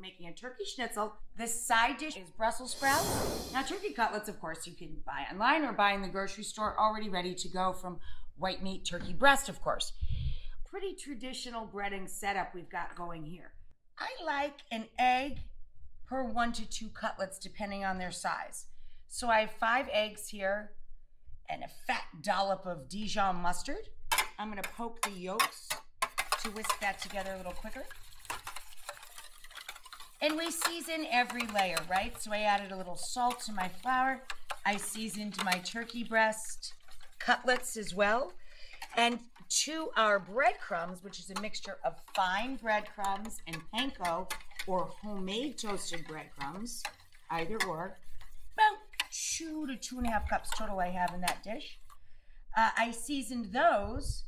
making a turkey schnitzel. This side dish is Brussels sprouts. Now, turkey cutlets, of course, you can buy online or buy in the grocery store already ready to go from white meat turkey breast, of course. Pretty traditional breading setup we've got going here. I like an egg per 1 to 2 cutlets, depending on their size. So I have 5 eggs here and a fat dollop of Dijon mustard. I'm gonna poke the yolks to whisk that together a little quicker. And we season every layer, right? So I added a little salt to my flour. I seasoned my turkey breast cutlets as well. And to our breadcrumbs, which is a mixture of fine breadcrumbs and panko or homemade toasted breadcrumbs, either or, about 2 to 2.5 cups total I have in that dish. I seasoned those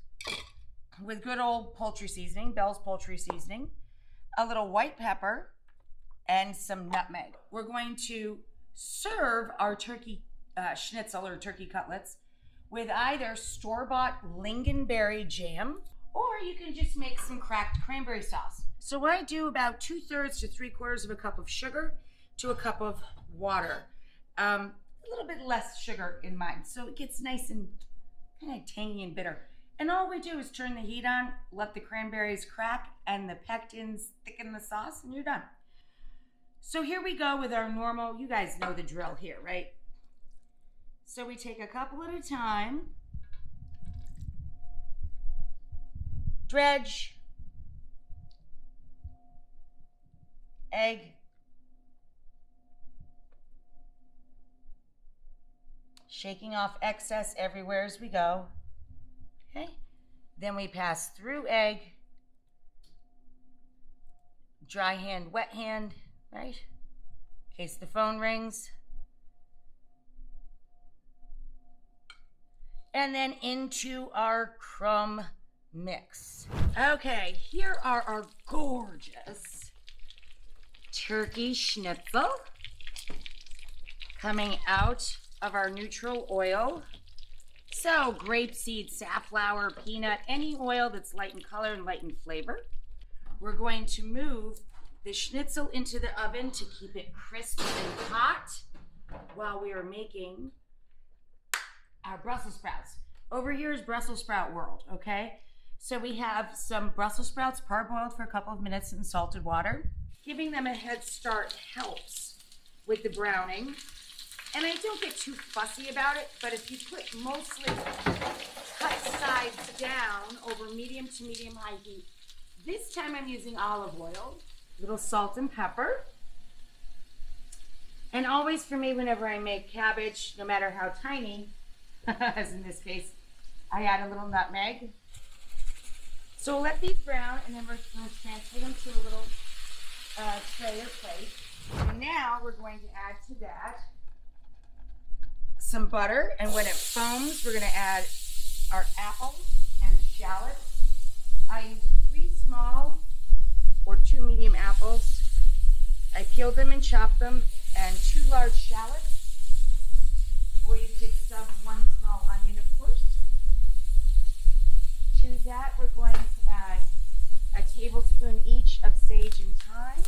with good old poultry seasoning, Bell's poultry seasoning, a little white pepper, and some nutmeg. We're going to serve our turkey schnitzel or turkey cutlets with either store-bought lingonberry jam, or you can just make some cracked cranberry sauce. So I do about 2/3 to 3/4 of a cup of sugar to a cup of water. A little bit less sugar in mine, so it gets nice and kind of tangy and bitter. And all we do is turn the heat on, let the cranberries crack, and the pectins thicken the sauce, and you're done. So here we go with our normal, you guys know the drill here, right? So we take a couple at a time. Dredge. Egg. Shaking off excess everywhere as we go. Okay. Then we pass through egg. Dry hand, wet hand, right? In case the phone rings. And then into our crumb mix. Okay, here are our gorgeous turkey schnitzel coming out of our neutral oil. So grapeseed, safflower, peanut, any oil that's light in color and light in flavor. We're going to move the schnitzel into the oven to keep it crisp and hot while we are making our Brussels sprouts. Over here is Brussels sprout world, okay? So we have some Brussels sprouts parboiled for a couple of minutes in salted water. Giving them a head start helps with the browning. And I don't get too fussy about it, but if you put mostly cut sides down over medium to medium-high heat, this time I'm using olive oil, a little salt and pepper. And always for me, whenever I make cabbage, no matter how tiny, as in this case, I add a little nutmeg. So we'll let these brown, and then we're going to transfer them to a little tray or plate. And now we're going to add to that some butter, and when it foams, we're going to add our apples and shallots. I use 3 small or 2 medium apples. I peeled them and chopped them, and 2 large shallots, or you could sub 1 small onion, of course. To that, we're going to add a tablespoon each of sage and thyme,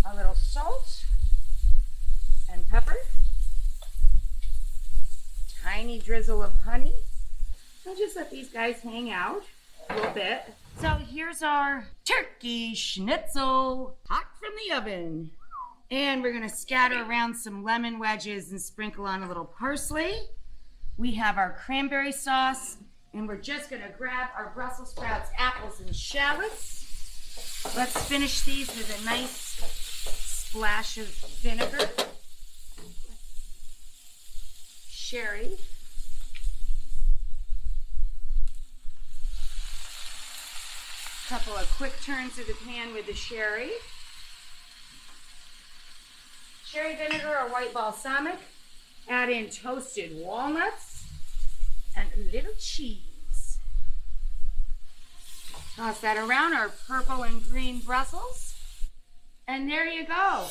a little salt and pepper, tiny drizzle of honey. I'll just let these guys hang out a little bit. So here's our turkey schnitzel, hot from the oven. And we're gonna scatter around some lemon wedges and sprinkle on a little parsley. We have our cranberry sauce, and we're just gonna grab our Brussels sprouts, apples, and shallots. Let's finish these with a nice splash of vinegar, sherry, a couple of quick turns of the pan with the sherry, vinegar or white balsamic, add in toasted walnuts and a little cheese. Toss that around our purple and green Brussels. And there you go.